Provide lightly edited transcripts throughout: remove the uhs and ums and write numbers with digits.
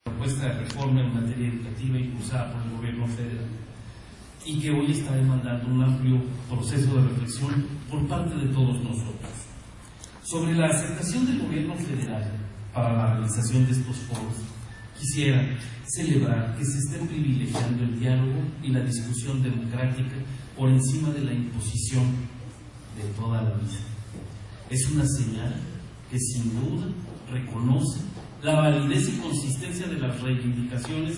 Propuesta de reforma en materia educativa impulsada por el gobierno federal y que hoy está demandando un amplio proceso de reflexión por parte de todos nosotros. Sobre la aceptación del gobierno federal para la realización de estos foros, quisiera celebrar que se esté privilegiando el diálogo y la discusión democrática por encima de la imposición de toda la vida. Es una señal que sin duda reconoce la validez y consistencia de las reivindicaciones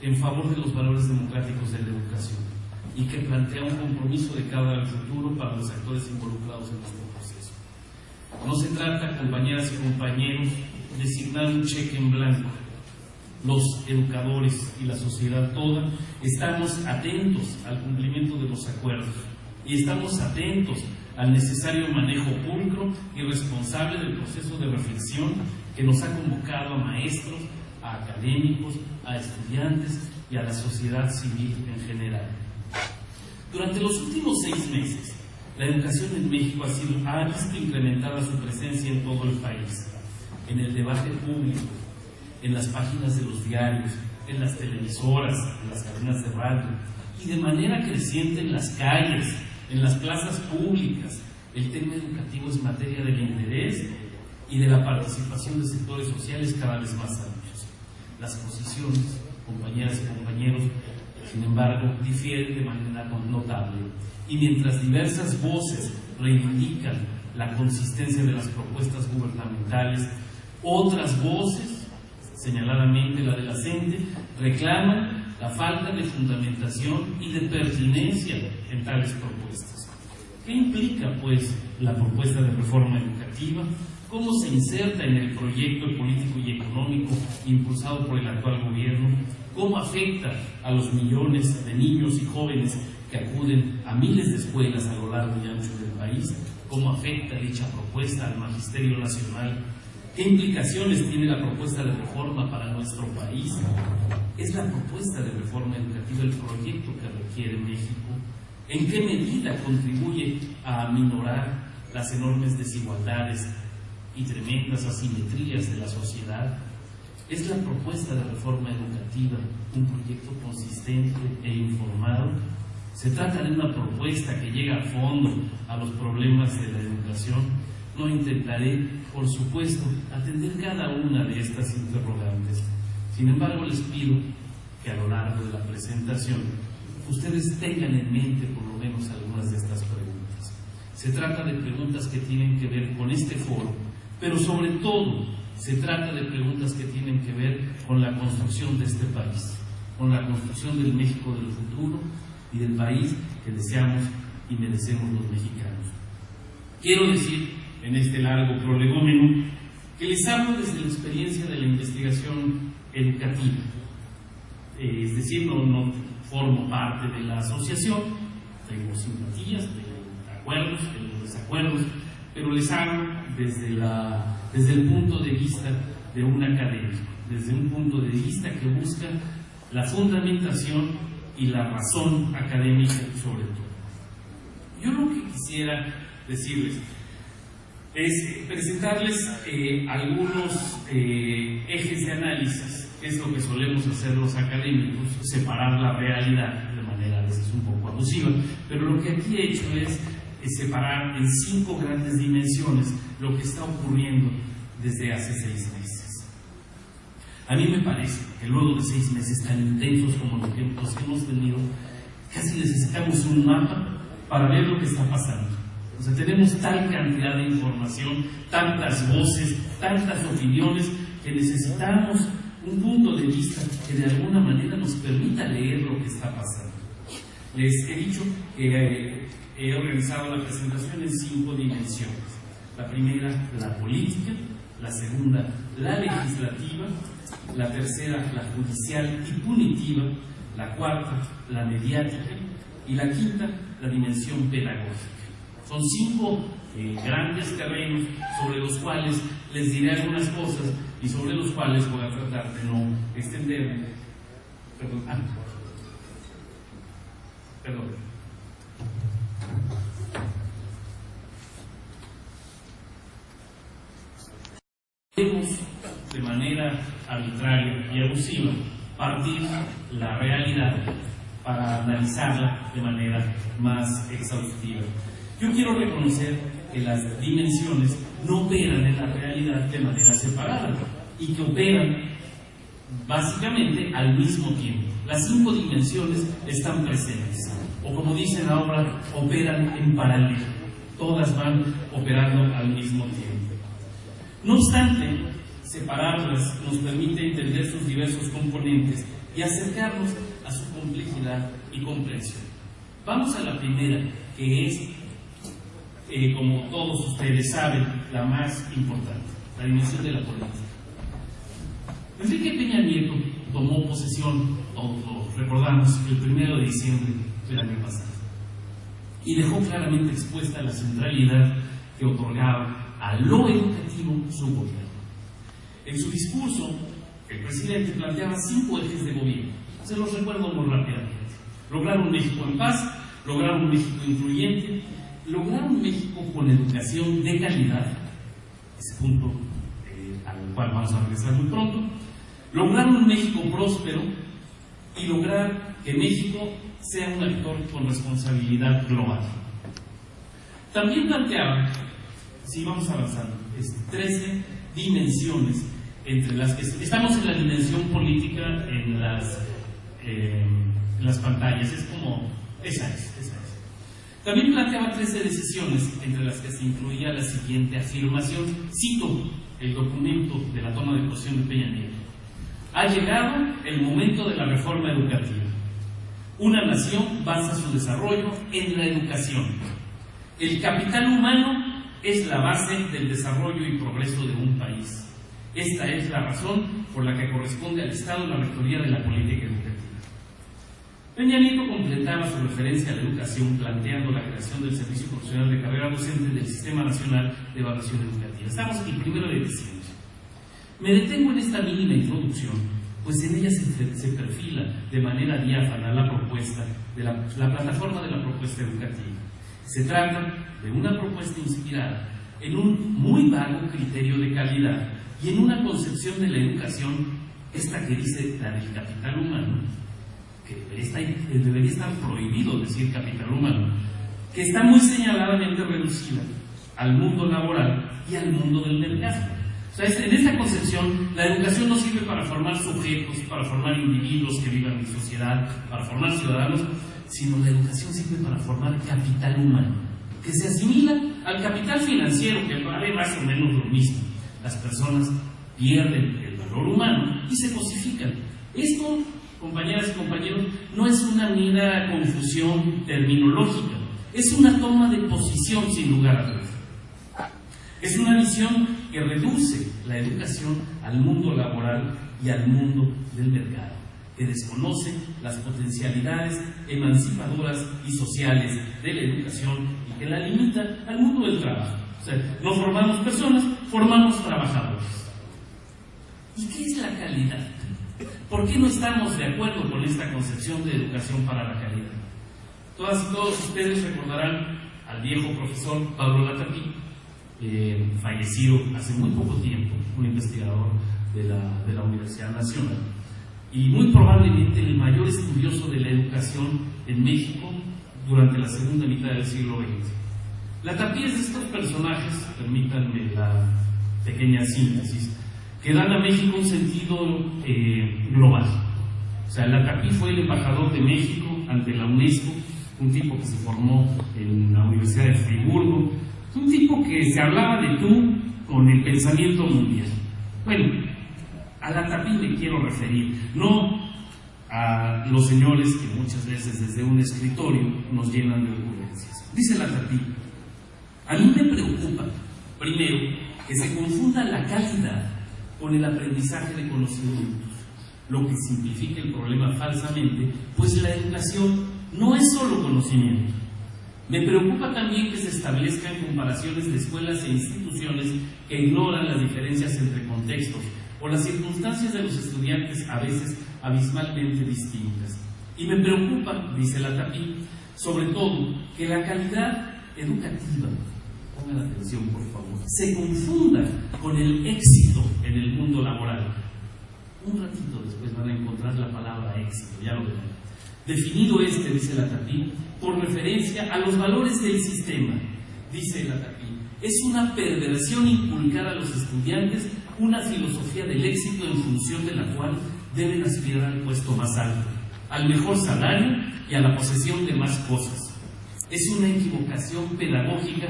en favor de los valores democráticos de la educación y que plantea un compromiso de cara al futuro para los actores involucrados en este proceso. No se trata, compañeras y compañeros, de designar un cheque en blanco. Los educadores y la sociedad toda estamos atentos al cumplimiento de los acuerdos y estamos atentos al necesario manejo pulcro y responsable del proceso de reflexión que nos ha convocado a maestros, a académicos, a estudiantes y a la sociedad civil en general. Durante los últimos 6 meses, la educación en México ha visto incrementada su presencia en todo el país, en el debate público, en las páginas de los diarios, en las televisoras, en las cadenas de radio y de manera creciente en las calles, en las plazas públicas. El tema educativo es materia del interés y de la participación de sectores sociales cada vez más amplios. Las posiciones, compañeras y compañeros, sin embargo, difieren de manera notable. Y mientras diversas voces reivindican la consistencia de las propuestas gubernamentales, otras voces, señaladamente la de la CENTE, reclaman la falta de fundamentación y de pertinencia en tales propuestas. ¿Qué implica, pues, la propuesta de reforma educativa? ¿Cómo se inserta en el proyecto político y económico impulsado por el actual gobierno? ¿Cómo afecta a los millones de niños y jóvenes que acuden a miles de escuelas a lo largo y ancho del país? ¿Cómo afecta dicha propuesta al Magisterio Nacional? ¿Qué implicaciones tiene la propuesta de reforma para nuestro país? ¿Es la propuesta de reforma educativa el proyecto que requiere México? ¿En qué medida contribuye a aminorar las enormes desigualdades y tremendas asimetrías de la sociedad? ¿Es la propuesta de reforma educativa un proyecto consistente e informado? ¿Se trata de una propuesta que llega a fondo a los problemas de la educación? No intentaré, por supuesto, atender cada una de estas interrogantes. Sin embargo, les pido que a lo largo de la presentación ustedes tengan en mente por lo menos algunas de estas preguntas. Se trata de preguntas que tienen que ver con este foro, pero sobre todo se trata de preguntas que tienen que ver con la construcción de este país, con la construcción del México del futuro y del país que deseamos y merecemos los mexicanos. Quiero decir, en este largo prolegómeno, que les hablo desde la experiencia de la investigación educativa. Es decir, no formo parte de la asociación, tengo simpatías, tengo acuerdos, tengo desacuerdos, pero les hablo desde el punto de vista de un académico, desde un punto de vista que busca la fundamentación y la razón académica sobre todo. Yo lo que quisiera decirles es presentarles algunos ejes de análisis, que es lo que solemos hacer los académicos, separar la realidad de manera a veces un poco abusiva, pero lo que aquí he hecho es separar en 5 grandes dimensiones lo que está ocurriendo desde hace 6 meses. A mí me parece que luego de 6 meses tan intensos como los que hemos tenido, casi necesitamos un mapa para ver lo que está pasando. O sea, tenemos tal cantidad de información, tantas voces, tantas opiniones, que necesitamos un punto de vista que de alguna manera nos permita leer lo que está pasando. Les he dicho que he organizado la presentación en 5 dimensiones. La primera, la política; la segunda, la legislativa; la tercera, la judicial y punitiva; la cuarta, la mediática; y la quinta, la dimensión pedagógica. Son 5 grandes terrenos sobre los cuales les diré algunas cosas y sobre los cuales voy a tratar de no extenderme. Perdón. Vemos de manera arbitraria y abusiva partir la realidad para analizarla de manera más exhaustiva. Yo quiero reconocer que las dimensiones no operan en la realidad de manera separada y que operan básicamente al mismo tiempo. Las 5 dimensiones están presentes, o como dicen ahora, operan en paralelo. Todas van operando al mismo tiempo. No obstante, separarlas nos permite entender sus diversos componentes y acercarnos a su complejidad y comprensión. Vamos a la primera, que es, como todos ustedes saben, la más importante, la dimensión de la política. Enrique Peña Nieto tomó posesión, lo recordamos, el 1 de diciembre del año pasado, y dejó claramente expuesta la centralidad que otorgaba a lo educativo su gobierno. En su discurso, el presidente planteaba 5 ejes de gobierno. Se los recuerdo muy rápidamente. Lograr un México en paz, lograr un México incluyente, lograr un México con educación de calidad, ese punto al cual vamos a regresar muy pronto, lograr un México próspero y lograr que México sea un actor con responsabilidad global. También planteaba, si vamos avanzando, 13 dimensiones entre las que estamos en la dimensión política en las pantallas, es como, esa es. También planteaba 13 decisiones entre las que se incluía la siguiente afirmación, cito el documento de la toma de posesión de Peña Nieto: ha llegado el momento de la reforma educativa. Una nación basa su desarrollo en la educación. El capital humano es la base del desarrollo y progreso de un país. Esta es la razón por la que corresponde al Estado la rectoría de la política educativa. Peña Nieto completaba su referencia a la educación planteando la creación del Servicio Profesional de Carrera Docente del Sistema Nacional de Evaluación Educativa. Estamos el 1 de diciembre. Me detengo en esta mínima introducción, pues en ella se perfila de manera diáfana la propuesta de la plataforma de la propuesta educativa. Se trata de una propuesta inspirada en un muy vago criterio de calidad y en una concepción de la educación, esta que dice la del capital humano, que debería estar prohibido decir capital humano, que está muy señaladamente reducida al mundo laboral y al mundo del mercado. O sea, en esta concepción, la educación no sirve para formar sujetos, para formar individuos que vivan en sociedad, para formar ciudadanos, sino la educación sirve para formar capital humano, que se asimila al capital financiero, que vale más o menos lo mismo. Las personas pierden el valor humano y se cosifican. Esto, compañeras y compañeros, no es una mera confusión terminológica, es una toma de posición sin lugar a dudas. Es una visión que reduce la educación al mundo laboral y al mundo del mercado, que desconoce las potencialidades emancipadoras y sociales de la educación y que la limita al mundo del trabajo. O sea, no formamos personas, formamos trabajadores. ¿Y qué es la calidad? ¿Por qué no estamos de acuerdo con esta concepción de educación para la calidad? Todas y todos ustedes recordarán al viejo profesor Pablo Latapí, fallecido hace muy poco tiempo, un investigador de la Universidad Nacional y muy probablemente el mayor estudioso de la educación en México durante la segunda mitad del siglo XX. Latapí es de estos personajes, permítanme la pequeña síntesis, que dan a México un sentido global. O sea, Latapí fue el embajador de México ante la UNESCO, un tipo que se formó en la Universidad de Friburgo, un tipo que se hablaba de tú con el pensamiento mundial. Bueno, a Latapí me quiero referir, no a los señores que muchas veces desde un escritorio nos llenan de ocurrencias. Dice Latapí: a mí me preocupa, primero, que se confunda la calidad con el aprendizaje de conocimientos, lo que simplifica el problema falsamente, pues la educación no es solo conocimiento. Me preocupa también que se establezcan comparaciones de escuelas e instituciones que ignoran las diferencias entre contextos o las circunstancias de los estudiantes, a veces abismalmente distintas. Y me preocupa, dice Latapí, sobre todo, que la calidad educativa, pongan atención por favor, se confunda con el éxito en el mundo laboral. Un ratito después van a encontrar la palabra éxito, ya lo verán. Definido dice Latapí, por referencia a los valores del sistema, dice Latapí, es una perversión inculcar a los estudiantes una filosofía del éxito en función de la cual deben aspirar al puesto más alto, al mejor salario y a la posesión de más cosas. Es una equivocación pedagógica,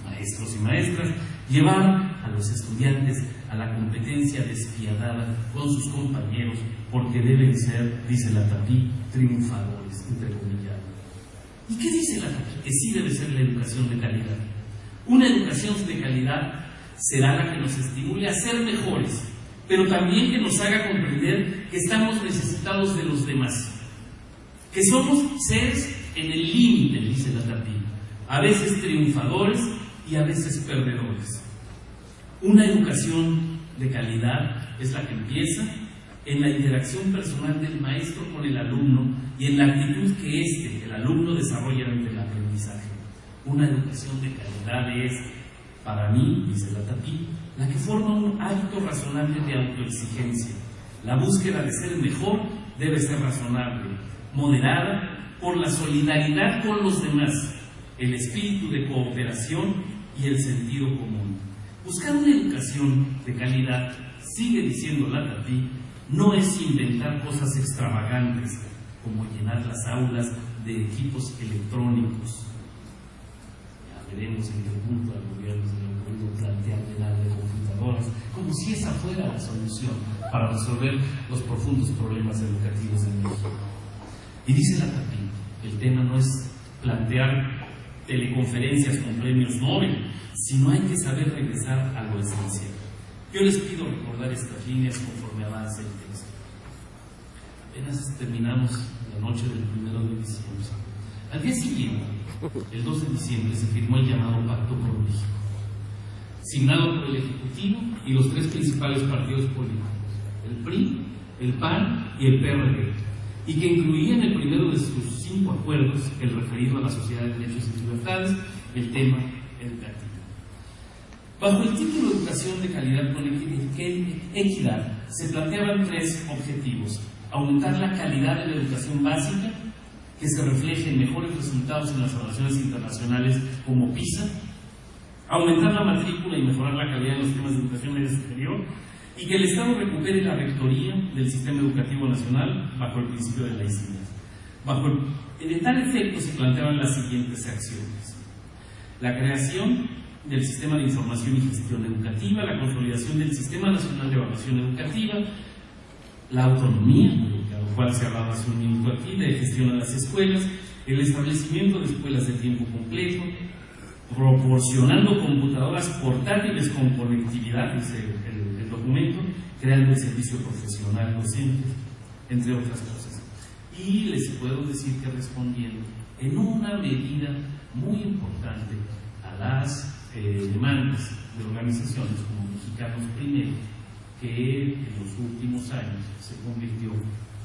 maestros y maestras, llevar a los estudiantes a la competencia despiadada con sus compañeros, porque deben ser, dice Latapí, triunfadores, entrecomillado. ¿Y qué dice Latapí? Que sí debe ser la educación de calidad. Una educación de calidad será la que nos estimule a ser mejores, pero también que nos haga comprender que estamos necesitados de los demás, que somos seres en el límite, dice Latapí, a veces triunfadores y a veces perdedores. Una educación de calidad es la que empieza en la interacción personal del maestro con el alumno y en la actitud que el alumno, desarrolla ante el aprendizaje. Una educación de calidad es, para mí, dice Latapí, la que forma un hábito razonable de autoexigencia. La búsqueda de ser mejor debe ser razonable, moderada por la solidaridad con los demás, el espíritu de cooperación y el sentido común. Buscar una educación de calidad, sigue diciendo Latapí, no es inventar cosas extravagantes, como llenar las aulas de equipos electrónicos. Ya veremos en qué punto al gobierno se le ocurrió plantear llenar de computadoras, como si esa fuera la solución para resolver los profundos problemas educativos de México. Y dice Latapí, el tema no es plantear teleconferencias con premios Nobel, sino hay que saber regresar a lo esencial. Yo les pido recordar estas líneas conforme avance el texto. Apenas terminamos la noche del 1 de diciembre. Al día siguiente, el 2 de diciembre, se firmó el llamado Pacto por México, signado por el Ejecutivo y los tres principales partidos políticos, el PRI, el PAN y el PRD, y que incluía en el primero de sus 5 acuerdos el referido a la sociedad de derechos y libertades, el tema educativo. Bajo el título de Educación de Calidad con Equidad, se planteaban 3 objetivos: aumentar la calidad de la educación básica, que se refleje en mejores resultados en las evaluaciones internacionales como PISA, aumentar la matrícula y mejorar la calidad de los temas de educación media superior, y que el Estado recupere la rectoría del sistema educativo nacional bajo el principio de laicidad. De tal efecto se planteaban las siguientes acciones: la creación del Sistema de Información y Gestión Educativa, la consolidación del Sistema Nacional de Evaluación Educativa, la autonomía, de lo cual se hablaba hace un minuto aquí, de gestión a las escuelas, el establecimiento de escuelas de tiempo completo, proporcionando computadoras portátiles con conectividad, dice el documento, creando el servicio profesional docente, entre otras cosas. Y les puedo decir que respondiendo en una medida muy importante a las demandas de organizaciones como Mexicanos Primero, que en los últimos años se convirtió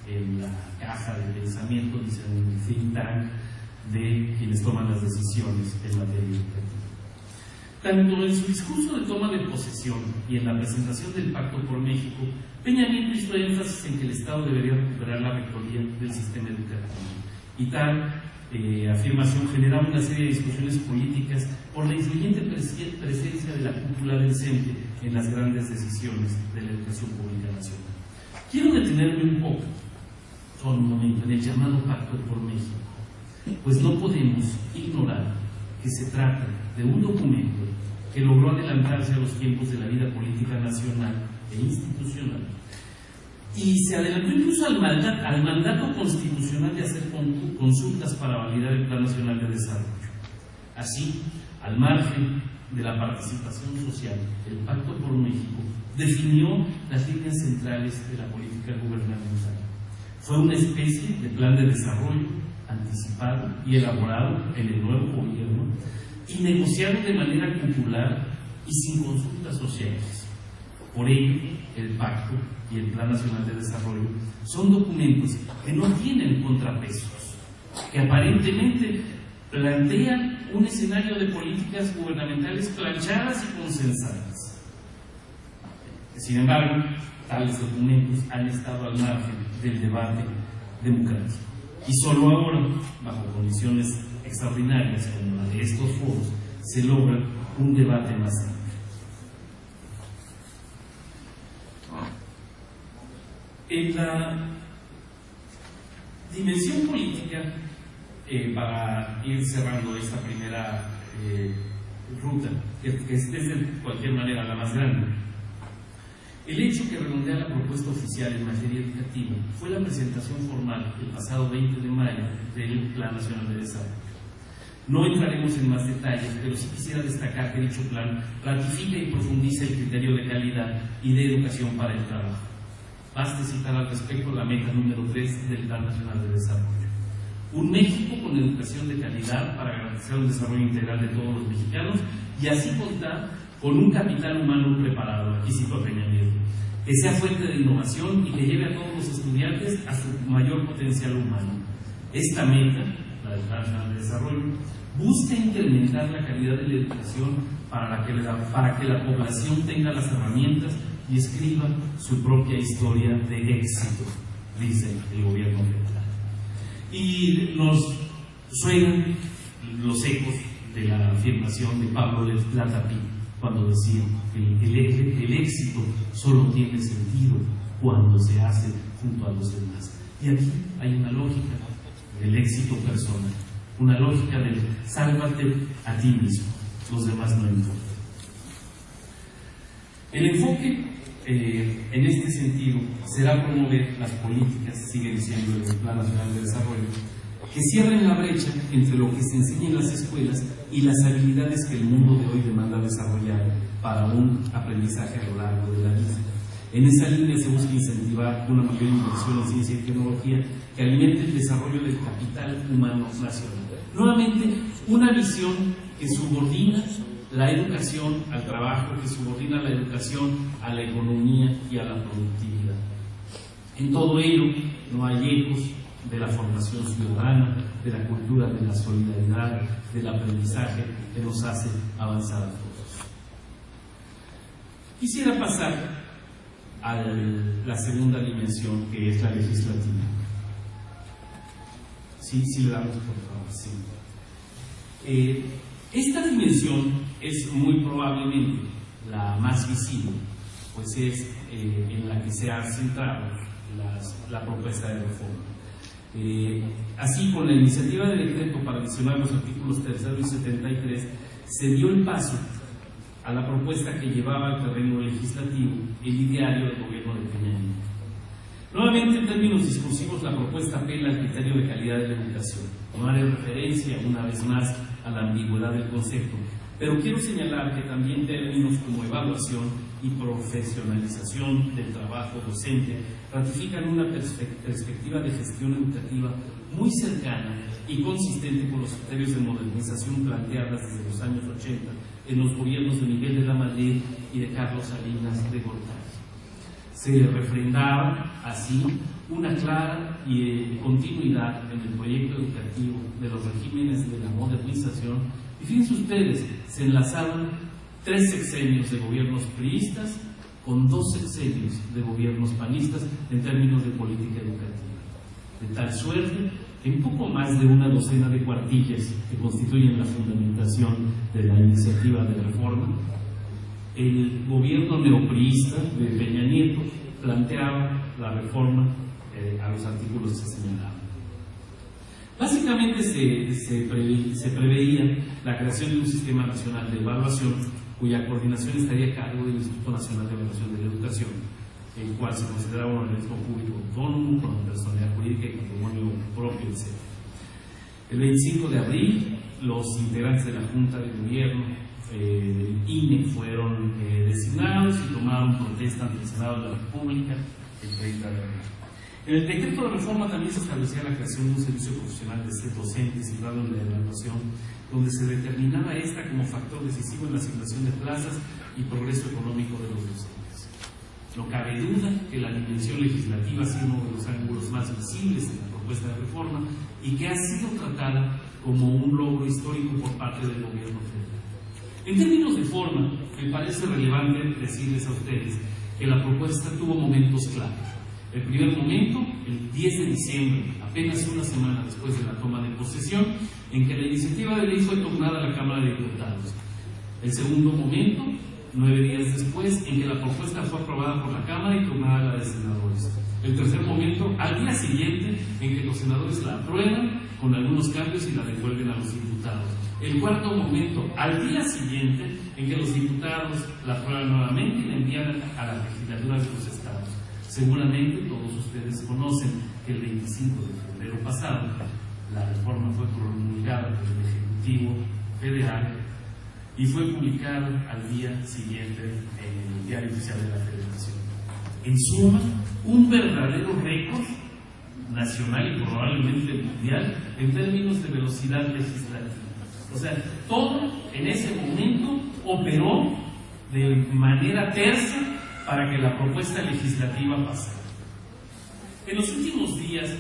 en la caja de pensamiento, dicen, en el think tank de quienes toman las decisiones en materia educativa. Tanto en su discurso de toma de posesión y en la presentación del Pacto por México, Peña Nieto hizo énfasis en que el Estado debería recuperar la rectoría del sistema educativo. Y tal afirmación generaba una serie de discusiones políticas por la influyente presencia de la cúpula del CENTE en las grandes decisiones de la educación pública nacional. Quiero detenerme un poco, solo un momento, en el llamado Pacto por México, pues no podemos ignorar que se trata de un documento que logró adelantarse a los tiempos de la vida política nacional e institucional, y se adelantó incluso al mandato constitucional de hacer consultas para validar el Plan Nacional de Desarrollo. Así, al margen de la participación social, el Pacto por México definió las líneas centrales de la política gubernamental. Fue una especie de plan de desarrollo anticipado y elaborado en el nuevo gobierno y negociado de manera popular y sin consultas sociales. Por ello, el Pacto y el Plan Nacional de Desarrollo son documentos que no tienen contrapesos, que aparentemente plantean un escenario de políticas gubernamentales planchadas y consensadas. Sin embargo, tales documentos han estado al margen del debate democrático. Y solo ahora, bajo condiciones extraordinarias como la de estos foros, se logra un debate más amplio. En la dimensión política, para ir cerrando esta primera ruta, que es de cualquier manera la más grande, el hecho que redondea la propuesta oficial en materia educativa fue la presentación formal el pasado 20 de mayo del Plan Nacional de Desarrollo. No entraremos en más detalles, pero sí quisiera destacar que dicho plan ratifica y profundiza el criterio de calidad y de educación para el trabajo. Baste citar al respecto la meta número 3 del Plan Nacional de Desarrollo. Un México con educación de calidad para garantizar un desarrollo integral de todos los mexicanos y así contar con un capital humano preparado, aquí cito a Peña Nieto, que sea fuente de innovación y que lleve a todos los estudiantes a su mayor potencial humano. Esta meta, la del Plan Nacional de Desarrollo, busca incrementar la calidad de la educación para que la población tenga las herramientas y escriba su propia historia de éxito, dice el gobierno federal. Y nos suenan los ecos de la afirmación de Pablo Latapí cuando decía que el éxito solo tiene sentido cuando se hace junto a los demás. Y aquí hay una lógica del éxito personal, una lógica del sálvate a ti mismo, los demás no importan. El enfoque en este sentido será promover las políticas, sigue diciendo el Plan Nacional de Desarrollo, que cierren la brecha entre lo que se enseña en las escuelas y las habilidades que el mundo de hoy demanda desarrollar para un aprendizaje a lo largo de la vida. En esa línea se busca incentivar una mayor inversión en ciencia y tecnología que alimente el desarrollo del capital humano nacional. Nuevamente, una visión que subordina la educación al trabajo, que subordina la educación a la economía y a la productividad. En todo ello no hay ecos de la formación ciudadana, de la cultura de la solidaridad, del aprendizaje que nos hace avanzar a todos. Quisiera pasar a la segunda dimensión, que es la legislativa. Sí, le damos por favor, sí. Esta dimensión es muy probablemente la más visible, pues es en la que se ha centrado la propuesta de reforma. Así, con la iniciativa de decreto para adicionar los artículos 3 y 73, se dio el paso a la propuesta que llevaba al terreno legislativo el ideario del gobierno de Peña Nieto. Nuevamente, en términos discursivos, la propuesta apela al criterio de calidad de la educación. No haré referencia, una vez más, a la ambigüedad del concepto, pero quiero señalar que también términos como evaluación y profesionalización del trabajo docente ratifican una perspectiva de gestión educativa muy cercana y consistente con los criterios de modernización planteadas desde los años 80 en los gobiernos de Miguel de la Madrid y de Carlos Salinas de Gortari. Se refrendaba así una clara continuidad en el proyecto educativo de los regímenes de la modernización, y fíjense ustedes, se enlazaron 3 sexenios de gobiernos priistas con 2 sexenios de gobiernos panistas en términos de política educativa, de tal suerte que en poco más de una docena de cuartillas que constituyen la fundamentación de la iniciativa de reforma, el gobierno neopriista de Peña Nieto planteaba la reforma a los artículos que se señalaban. Básicamente se preveía la creación de un sistema nacional de evaluación cuya coordinación estaría a cargo del Instituto Nacional de Evaluación de la Educación, el cual se consideraba un organismo público autónomo con personalidad jurídica y patrimonio propio, etc. El 25 de abril, los integrantes de la Junta de Gobierno del INE fueron designados y tomaron protesta ante el Senado de la República el 30 de abril. En el decreto de reforma también se establecía la creación de un servicio profesional de ser docente situado en la evaluación, donde se determinaba esta como factor decisivo en la asignación de plazas y progreso económico de los docentes. No cabe duda que la dimensión legislativa ha sido uno de los ángulos más visibles en la propuesta de reforma y que ha sido tratada como un logro histórico por parte del gobierno federal. En términos de forma, me parece relevante decirles a ustedes que la propuesta tuvo momentos clave. El primer momento, el 10 de diciembre, apenas una semana después de la toma de posesión, en que la iniciativa de ley fue turnada a la Cámara de Diputados. El segundo momento, 9 días después, en que la propuesta fue aprobada por la Cámara y turnada a la de senadores. El tercer momento, al día siguiente, en que los senadores la aprueban con algunos cambios y la devuelven a los diputados. El cuarto momento, al día siguiente, en que los diputados la aprueban nuevamente y la envían a las legislaturas de los estados. Seguramente todos ustedes conocen que el 25 de febrero pasado la reforma fue promulgada por el Ejecutivo Federal y fue publicada al día siguiente en el Diario Oficial de la Federación. En suma, un verdadero récord nacional y probablemente mundial en términos de velocidad legislativa. O sea, todo en ese momento operó de manera tersa para que la propuesta legislativa pasara. En los últimos días,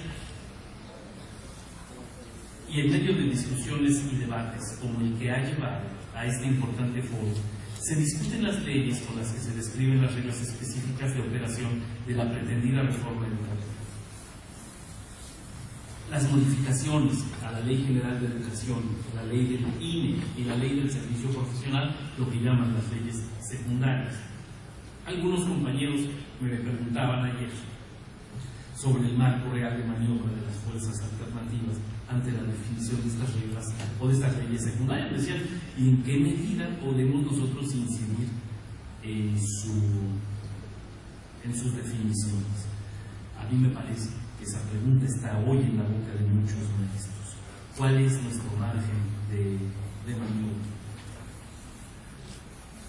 y en medio de discusiones y debates como el que ha llevado a este importante foro, se discuten las leyes con las que se describen las reglas específicas de operación de la pretendida reforma educativa. Las modificaciones a la Ley General de Educación, la Ley del INE y la Ley del Servicio Profesional, lo que llaman las leyes secundarias. Algunos compañeros me preguntaban ayer sobre el marco real de maniobra de las fuerzas alternativas ante la definición de estas reglas o de estas leyes secundarias. Me decían, ¿y en qué medida podemos nosotros incidir en sus definiciones? A mí me parece que esa pregunta está hoy en la boca de muchos maestros. ¿Cuál es nuestro margen de maniobra?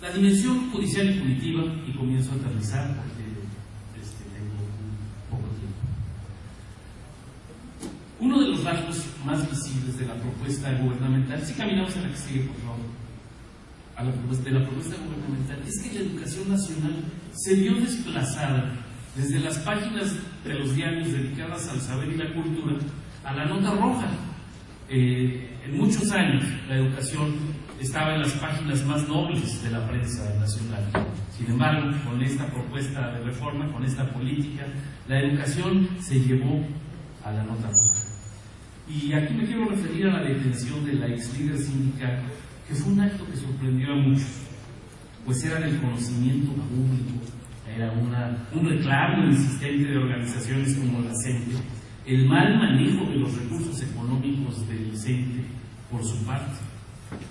La dimensión judicial y punitiva, y comienzo a aterrizar porque tengo un poco de tiempo. Uno de los rasgos más visibles de la propuesta gubernamental, si caminamos a la que sigue, por favor, de la propuesta gubernamental, es que la educación nacional se vio desplazada desde las páginas de los diarios dedicadas al saber y la cultura a la nota roja. En muchos años la educación estaba en las páginas más nobles de la prensa nacional. Sin embargo, con esta propuesta de reforma, con esta política, la educación se llevó a la nota roja. Y aquí me quiero referir a la detención de la ex líder sindical, que fue un acto que sorprendió a muchos, pues era del conocimiento público, era un reclamo insistente de organizaciones como la CENTE, el mal manejo de los recursos económicos del CENTE por su parte.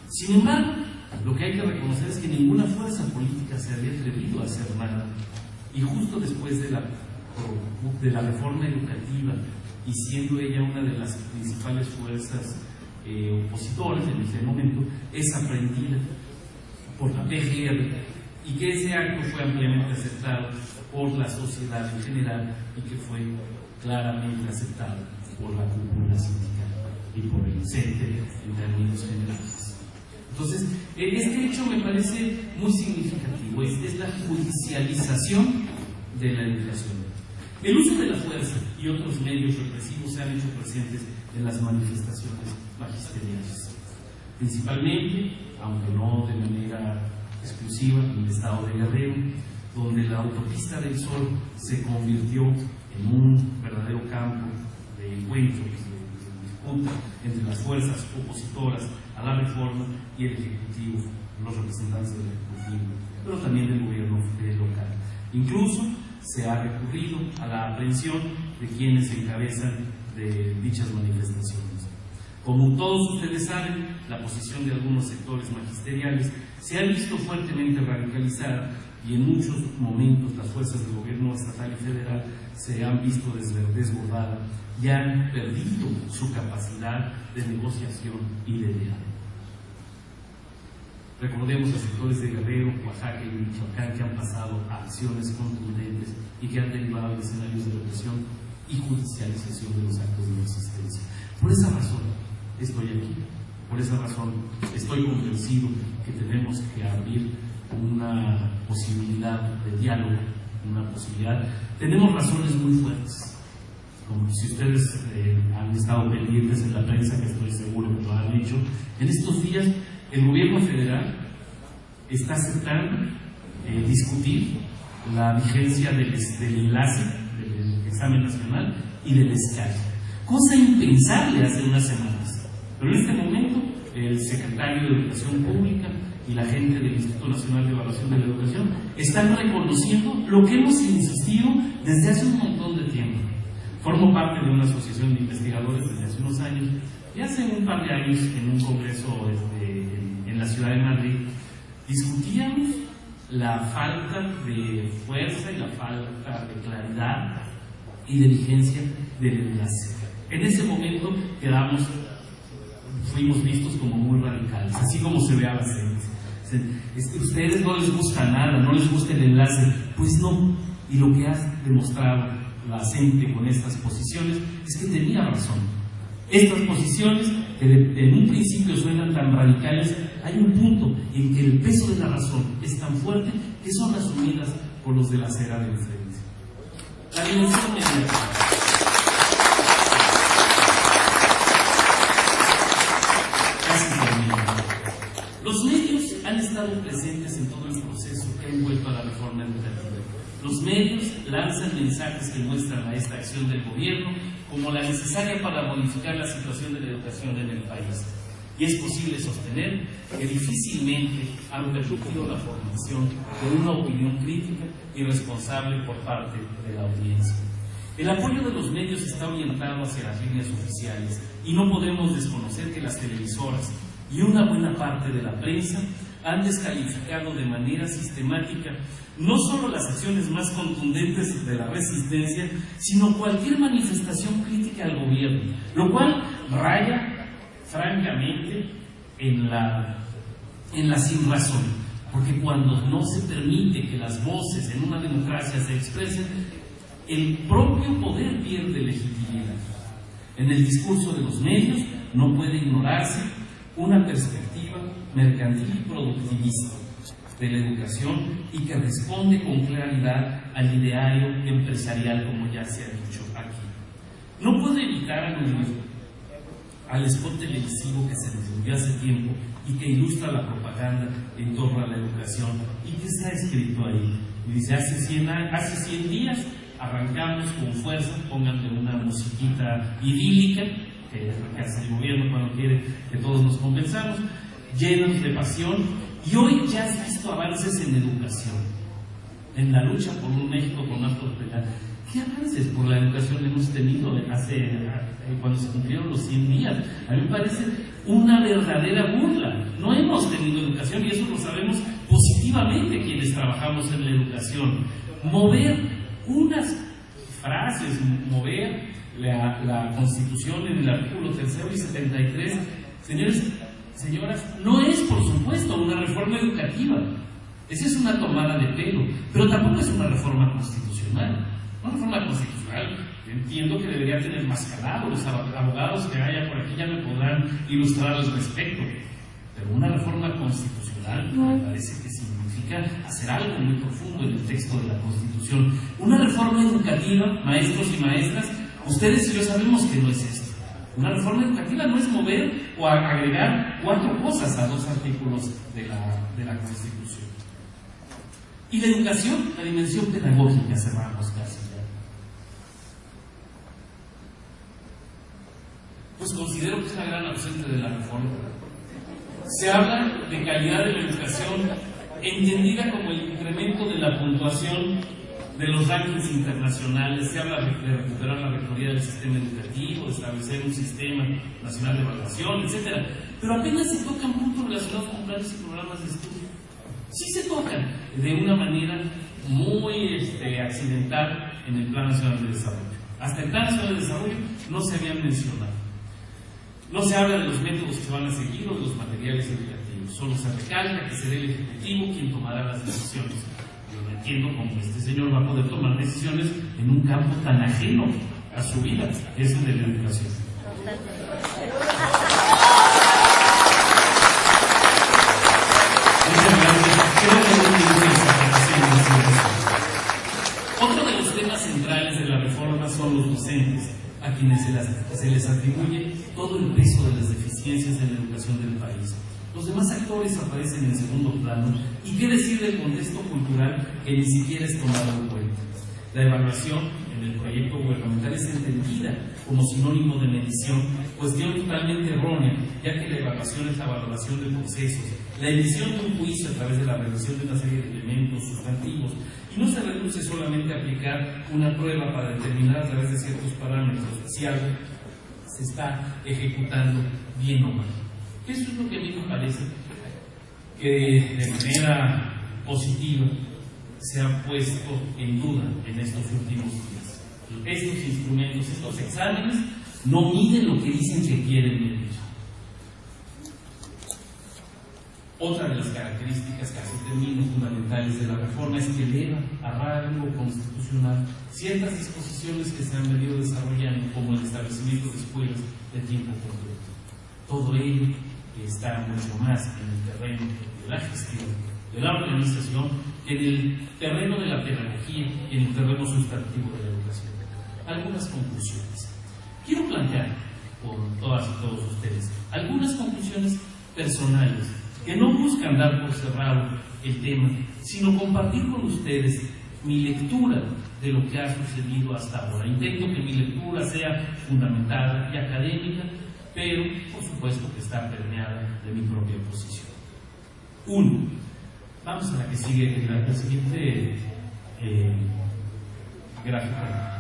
Sin embargo, lo que hay que reconocer es que ninguna fuerza política se había atrevido a hacer nada, y justo después de la reforma educativa, y siendo ella una de las principales fuerzas opositoras en ese momento, es aprendida por la PGR, y que ese acto fue ampliamente aceptado por la sociedad en general y que fue claramente aceptado por la cúpula sindical y por el CENTE en términos generales. Entonces, este hecho me parece muy significativo, es la judicialización de la educación. El uso de la fuerza y otros medios represivos se han hecho presentes en las manifestaciones magisteriales, principalmente, aunque no de manera exclusiva, en el estado de Guerrero, donde la autopista del Sol se convirtió en un verdadero campo de encuentro, de disputa entre las fuerzas opositoras a la reforma y el Ejecutivo, los representantes del Ejecutivo, pero también del gobierno local. Incluso se ha recurrido a la aprehensión de quienes encabezan de dichas manifestaciones. Como todos ustedes saben, la posición de algunos sectores magisteriales se ha visto fuertemente radicalizada y en muchos momentos las fuerzas del gobierno estatal y federal se han visto desbordadas y han perdido su capacidad de negociación y de diálogo. Recordemos a sectores de Guerrero, Oaxaca y Michoacán que han pasado a acciones contundentes y que han derivado de escenarios de represión y judicialización de los actos de resistencia. Por esa razón estoy aquí, por esa razón estoy convencido que tenemos que abrir una posibilidad de diálogo, una posibilidad. Tenemos razones muy fuertes, como si ustedes han estado pendientes en la prensa, que estoy seguro que lo han dicho, en estos días el gobierno federal está aceptando discutir la vigencia del enlace, del examen nacional y del escala. Cosa impensable hace unas semanas. Pero en este momento, el secretario de Educación Pública y la gente del Instituto Nacional de Evaluación de la Educación están reconociendo lo que hemos insistido desde hace un montón de tiempo. Formo parte de una asociación de investigadores desde hace unos años, y hace un par de años en un congreso en la ciudad de Madrid discutíamos la falta de fuerza y la falta de claridad y de vigencia del enlace. En ese momento fuimos vistos como muy radicales, así como se ve a la gente. A ustedes no les gusta nada, no les gusta el enlace. Pues no, y lo que ha demostrado la gente con estas posiciones es que tenía razón. Estas posiciones, que en un principio suenan tan radicales, hay un punto en que el peso de la razón es tan fuerte que son asumidas por los de la acera de diferencia. La dimensión mediática. Casi terminando. Los medios han estado presentes en todo el proceso que ha envuelto a la reforma educativa. Los medios lanzan mensajes que muestran a esta acción del gobierno como la necesaria para modificar la situación de la educación en el país. Y es posible sostener que difícilmente han permitido la formación de una opinión crítica y responsable por parte de la audiencia. El apoyo de los medios está orientado hacia las líneas oficiales y no podemos desconocer que las televisoras y una buena parte de la prensa han descalificado de manera sistemática no solo las acciones más contundentes de la resistencia, sino cualquier manifestación crítica al gobierno, lo cual raya francamente en la sinrazón, porque cuando no se permite que las voces en una democracia se expresen, el propio poder pierde legitimidad. En el discurso de los medios no puede ignorarse una perspectiva mercantil y productivista de la educación y que responde con claridad al ideario empresarial, como ya se ha dicho aquí. No puedo evitar aludir al spot televisivo que se difundió hace tiempo y que ilustra la propaganda en torno a la educación y que está escrito ahí. Y dice, hace 100 días arrancamos con fuerza, pónganle una musiquita idílica, que es lo que hace el gobierno cuando quiere que todos nos convenzamos, llenos de pasión. Y hoy ya has visto avances en educación, en la lucha por un México con más prosperidad. ¿Qué avances por la educación hemos tenido cuando se cumplieron los 100 días? A mí me parece una verdadera burla. No hemos tenido educación y eso lo sabemos positivamente quienes trabajamos en la educación. Mover unas frases, mover la Constitución en el artículo 3 y 73, señoras, no es, por supuesto, una reforma educativa. Esa es una tomada de pelo, pero tampoco es una reforma constitucional. Una reforma constitucional, entiendo que debería tener más calado. Los abogados que haya por aquí ya me podrán ilustrar al respecto. Pero una reforma constitucional me parece que significa hacer algo muy profundo en el texto de la Constitución. Una reforma educativa, maestros y maestras, ustedes y yo sabemos que no es esto. Una reforma educativa no es mover o agregar 4 cosas a 2 artículos de la Constitución. Y la educación, la dimensión pedagógica, cerramos casi ya. Pues considero que es la gran ausente de la reforma. Se habla de calidad de la educación entendida como el incremento de la puntuación de los rankings internacionales. Se habla de recuperar la rectoría del sistema educativo, de establecer un sistema nacional de evaluación, etc. Pero apenas se tocan puntos relacionados con planes y programas de estudio. Sí se tocan de una manera muy accidental en el Plan Nacional de Desarrollo. Hasta el Plan Nacional de Desarrollo no se habían mencionado. No se habla de los métodos que se van a seguir o de los materiales educativos. Solo se recalca que será el Ejecutivo quien tomará las decisiones. Yo no entiendo cómo este señor va a poder tomar decisiones en un campo tan ajeno a su vida, es el de la educación. Otro de los temas centrales de la reforma son los docentes, a quienes se les atribuye todo el peso de las deficiencias en la educación del país. Los demás actores aparecen en segundo plano. ¿Y qué decir del contexto cultural que ni siquiera es tomado en cuenta? La evaluación en el proyecto gubernamental es entendida como sinónimo de medición, cuestión totalmente errónea, ya que la evaluación es la valoración de procesos, la emisión de un juicio a través de la revisión de una serie de elementos sustantivos, y no se reduce solamente a aplicar una prueba para determinar a través de ciertos parámetros si algo se está ejecutando bien o mal. Eso es lo que a mí me parece que de manera positiva se ha puesto en duda en estos últimos días. Estos instrumentos, estos exámenes, no miden lo que dicen que quieren medir. Otra de las características, casi termino, fundamentales de la reforma es que eleva a rango constitucional ciertas disposiciones que se han venido desarrollando, como el establecimiento de escuelas de tiempo completo. Todo ello está mucho más en el terreno de la gestión, de la organización, que en el terreno de la pedagogía y en el terreno sustantivo de la educación. Algunas conclusiones. Quiero plantear por todas y todos ustedes algunas conclusiones personales que no buscan dar por cerrado el tema, sino compartir con ustedes mi lectura de lo que ha sucedido hasta ahora. Intento que mi lectura sea fundamentada y académica, pero por supuesto que está permeada de mi propia posición. 1. Vamos a la que sigue, la siguiente gráfica.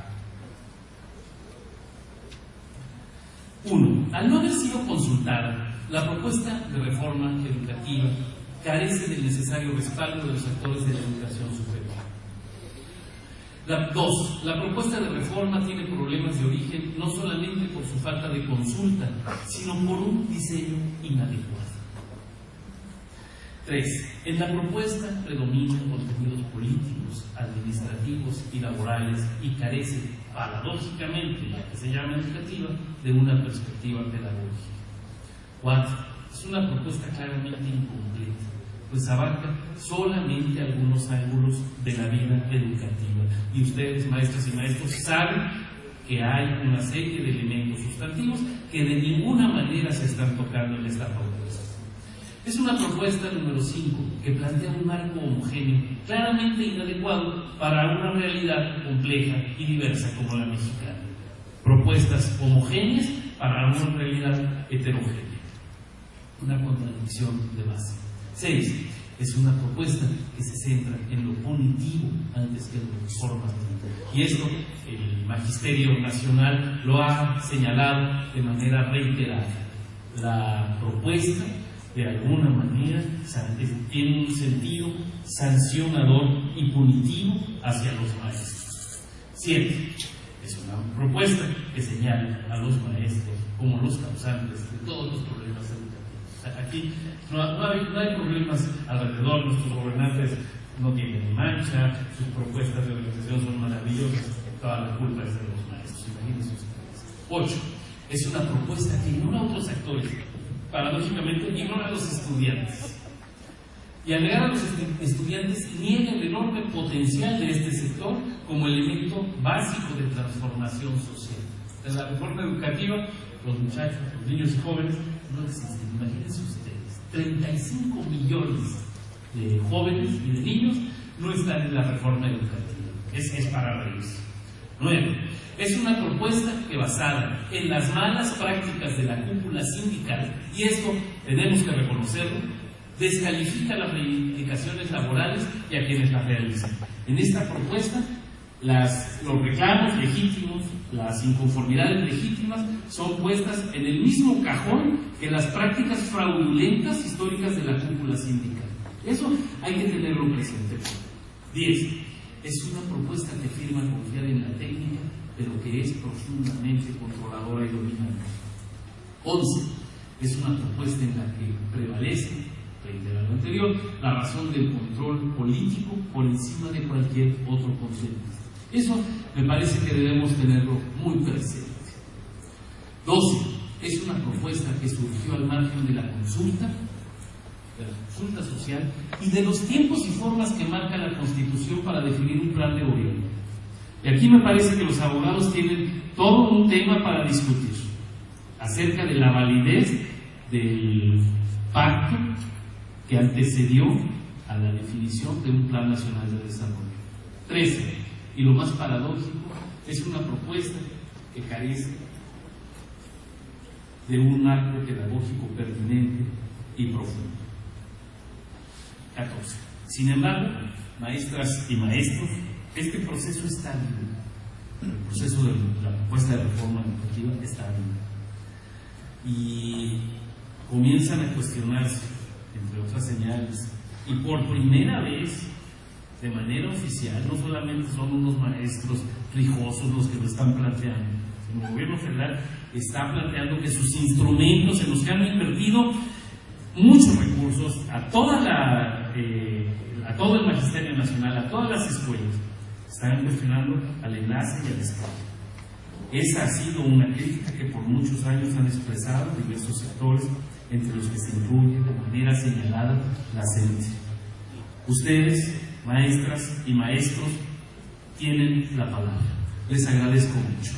1. Al no haber sido consultada, la propuesta de reforma educativa carece del necesario respaldo de los actores de la educación superior. 2. La propuesta de reforma tiene problemas de origen no solamente por su falta de consulta, sino por un diseño inadecuado. 3. En la propuesta predominan contenidos políticos, administrativos y laborales y carece, paradójicamente, la que se llama educativa, de una perspectiva pedagógica. 4. Es una propuesta claramente incompleta, pues abarca solamente algunos ángulos de la vida educativa. Y ustedes, maestras y maestros, saben que hay una serie de elementos sustantivos que de ninguna manera se están tocando en esta propuesta. Es una propuesta número 5 que plantea un marco homogéneo, claramente inadecuado para una realidad compleja y diversa como la mexicana. Propuestas homogéneas para una realidad heterogénea. Una contradicción de base. 6. Es una propuesta que se centra en lo punitivo antes que en lo formativo. Y esto el Magisterio Nacional lo ha señalado de manera reiterada. La propuesta, de alguna manera, tiene un sentido sancionador y punitivo hacia los maestros. 7. Es una propuesta que señala a los maestros como los causantes de todos los problemas educativos. Aquí no hay problemas alrededor, nuestros gobernantes no tienen ni mancha, sus propuestas de organización son maravillosas, toda la culpa es de los maestros, imagínense ustedes. 8. Es una propuesta que ignora a otros actores, paradójicamente ignora a los estudiantes. Y al negar a los estudiantes niega el enorme potencial de este sector como elemento básico de transformación social. En la reforma educativa, los muchachos, los niños y jóvenes no existen. Imagínense ustedes, 35 millones de jóvenes y de niños no están en la reforma educativa. Es para reírse. 9. Es una propuesta que, basada en las malas prácticas de la cúpula sindical, y esto tenemos que reconocerlo, descalifica las reivindicaciones laborales y a quienes las realizan. En esta propuesta, los reclamos legítimos, las inconformidades legítimas son puestas en el mismo cajón que las prácticas fraudulentas históricas de la cúpula sindical. Eso hay que tenerlo presente. 10. Es una propuesta que afirma confiar en la técnica, pero que es profundamente controladora y dominante. 11. Es una propuesta en la que prevalece, reitero lo anterior, la razón del control político por encima de cualquier otro concepto. Eso me parece que debemos tenerlo muy presente. 12. Es una propuesta que surgió al margen de la consulta social y de los tiempos y formas que marca la Constitución para definir un plan de gobierno. Y aquí me parece que los abogados tienen todo un tema para discutir acerca de la validez del pacto que antecedió a la definición de un Plan Nacional de Desarrollo. 13. Y lo más paradójico, es una propuesta que carece de un marco pedagógico pertinente y profundo. 14. Sin embargo, maestras y maestros, este proceso está vivo. El proceso de la propuesta de reforma educativa está vivo. Y comienzan a cuestionarse, entre otras señales, y por primera vez, de manera oficial, no solamente son unos maestros rijosos los que lo están planteando, sino el gobierno federal está planteando que sus instrumentos en los que han invertido muchos recursos a todo el magisterio nacional, a todas las escuelas, están cuestionando al enlace y al escala. Esa ha sido una crítica que por muchos años han expresado diversos sectores, entre los que se incluye de manera señalada la CENTE. Ustedes, maestras y maestros, tienen la palabra. Les agradezco mucho.